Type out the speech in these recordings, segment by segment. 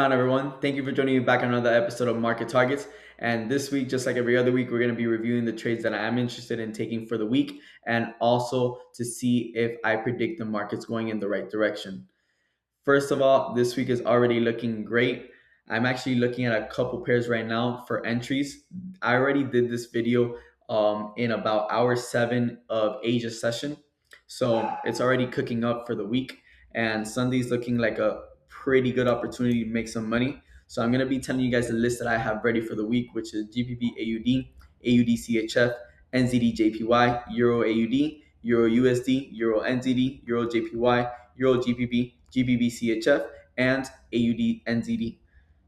on, everyone? Thank you for joining me back on another episode of Market Targets. And this week, just like every other week, we're going to be reviewing the trades that I am interested in taking for the week and also to see if I predict the markets going in the right direction. First of all, this week is already looking great. I'm actually looking at a couple pairs right now for entries. I already did this video in about hour 7 of Asia session. So it's already cooking up for the week. And Sunday's looking like a pretty good opportunity to make some money. So I'm going to be telling you guys the list that I have ready for the week, which is GBP AUD, AUD CHF, NZD JPY, Euro AUD, Euro USD, Euro NZD, Euro JPY, Euro GBP, GBP CHF, and AUD NZD.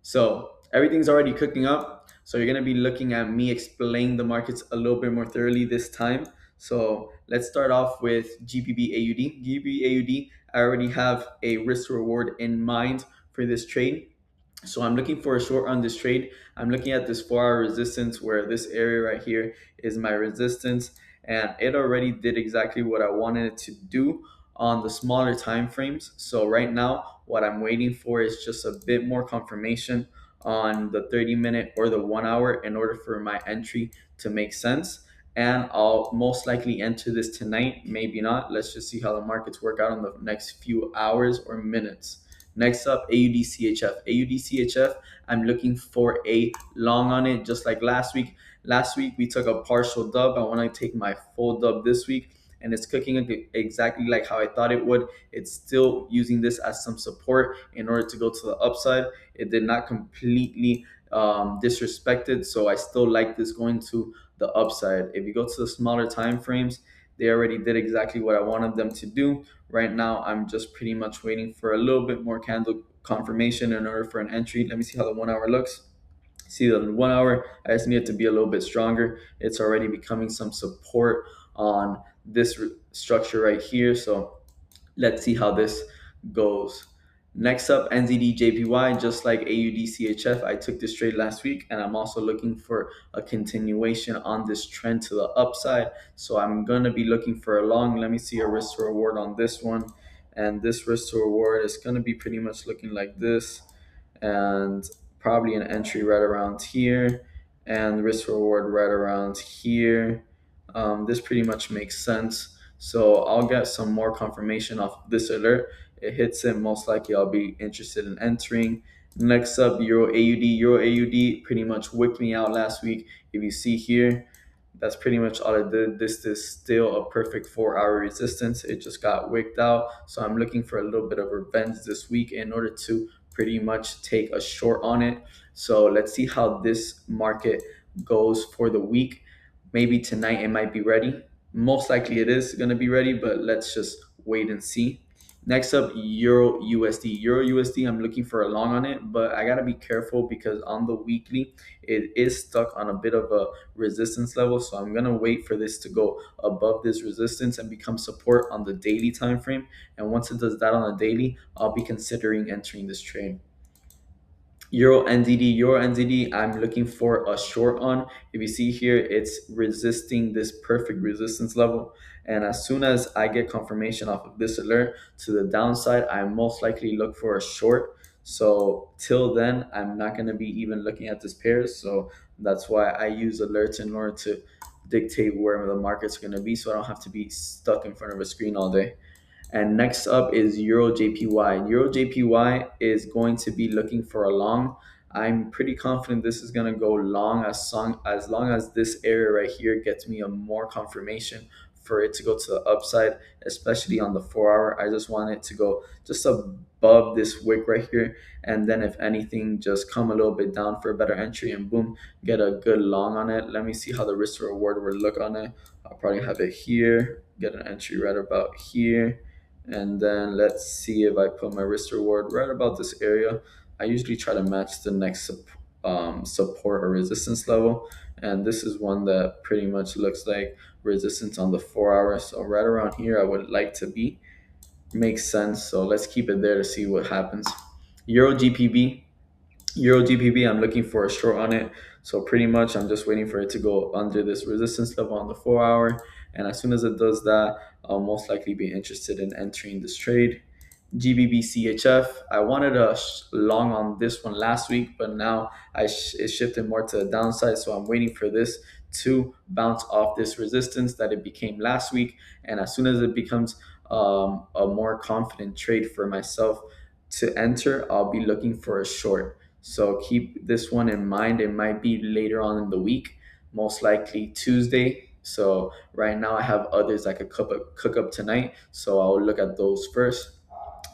So everything's already cooking up. So you're going to be looking at me explain the markets a little bit more thoroughly this time. So let's start off with GBP AUD. GBP AUD, I already have a risk reward in mind for this trade. So I'm looking for a short on this trade. I'm looking at this 4-hour resistance where this area right here is my resistance, and it already did exactly what I wanted it to do on the smaller time frames. So right now what I'm waiting for is just a bit more confirmation on the 30-minute or the 1 hour in order for my entry to make sense. And I'll most likely enter this tonight, maybe not. Let's just see how the markets work out in the next few hours or minutes. Next up, AUD CHF. AUD CHF, I'm looking for a long on it, just like last week. Last week, we took a partial dub. I want to take my full dub this week, and it's cooking exactly like how I thought it would. It's still using this as some support in order to go to the upside. It did not completely disrespected, so I still like this going to the upside. If you go to the smaller time frames, they already did exactly what I wanted them to do. Right now, I'm just pretty much waiting for a little bit more candle confirmation in order for an entry. Let me see how the 1 hour looks. See the 1 hour, I just need it to be a little bit stronger. It's already becoming some support on this structure right here. So let's see how this goes. Next up, NZD JPY, just like AUD CHF. I took this trade last week, and I'm also looking for a continuation on this trend to the upside. So I'm going to be looking for a long. Let me see a risk to reward on this one. And this risk to reward is going to be pretty much looking like this. And probably an entry right around here. And risk to reward right around here. This pretty much makes sense. So I'll get some more confirmation off this alert. It hits it, most likely I'll be interested in entering. Next up, Euro AUD. Euro AUD pretty much wicked me out last week. If you see here, that's pretty much all it did. This is still a perfect 4-hour resistance. It just got wicked out. So I'm looking for a little bit of revenge this week in order to pretty much take a short on it. So let's see how this market goes for the week. Maybe tonight it might be ready. Most likely it is going to be ready, but let's just wait and see. Next up, Euro USD. Euro USD, I'm looking for a long on it, but I got to be careful because on the weekly, it is stuck on a bit of a resistance level. So I'm going to wait for this to go above this resistance and become support on the daily time frame. And once it does that on the daily, I'll be considering entering this trade. Euro NZD, Euro NZD, I'm looking for a short on. If you see here, it's resisting this perfect resistance level. And as soon as I get confirmation off of this alert to the downside, I most likely look for a short. So till then, I'm not going to be even looking at this pair. So that's why I use alerts in order to dictate where the market's going to be, so I don't have to be stuck in front of a screen all day. And next up is Euro JPY. Euro JPY is going to be looking for a long. I'm pretty confident this is going to go long as long as this area right here gets me a more confirmation for it to go to the upside, especially on the 4 hour. I just want it to go just above this wick right here. And then if anything, just come a little bit down for a better entry and boom, get a good long on it. Let me see how the risk to reward will look on it. I'll probably have it here, get an entry right about here. And then let's see if I put my risk reward right about this area. I usually try to match the next support or resistance level. And this is one that pretty much looks like resistance on the 4 hour. So right around here, I would like to be. Makes sense. So let's keep it there to see what happens. Euro GPB. Euro GPB, I'm looking for a short on it. So pretty much I'm just waiting for it to go under this resistance level on the 4 hour. And as soon as it does that, I'll most likely be interested in entering this trade. GBBCHF. I wanted a long on this one last week, but now it shifted more to the downside. So I'm waiting for this to bounce off this resistance that it became last week. And as soon as it becomes a more confident trade for myself to enter, I'll be looking for a short. So keep this one in mind. It might be later on in the week, most likely Tuesday. So right now I have others I could cook up tonight. So I'll look at those first.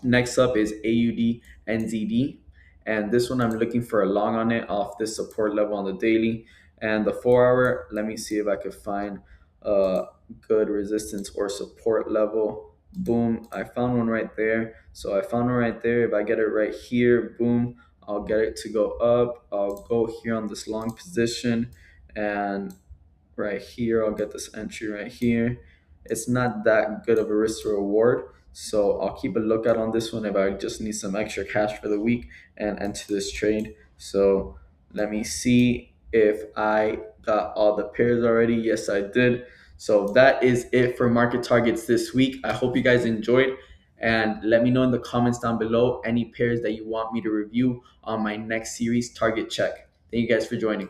Next up is AUD NZD. And this one I'm looking for a long on it off this support level on the daily. And the 4 hour, let me see if I could find a good resistance or support level. Boom, I found one right there. So I found one right there. If I get it right here, boom, I'll get it to go up. I'll go here on this long position, and right here, I'll get this entry right here. It's not that good of a risk to reward, so I'll keep a lookout on this one if I just need some extra cash for the week and enter this trade. So let me see if I got all the pairs already. Yes, I did. So that is it for market targets this week. I hope you guys enjoyed, and let me know in the comments down below any pairs that you want me to review on my next series, Target Check. Thank you guys for joining.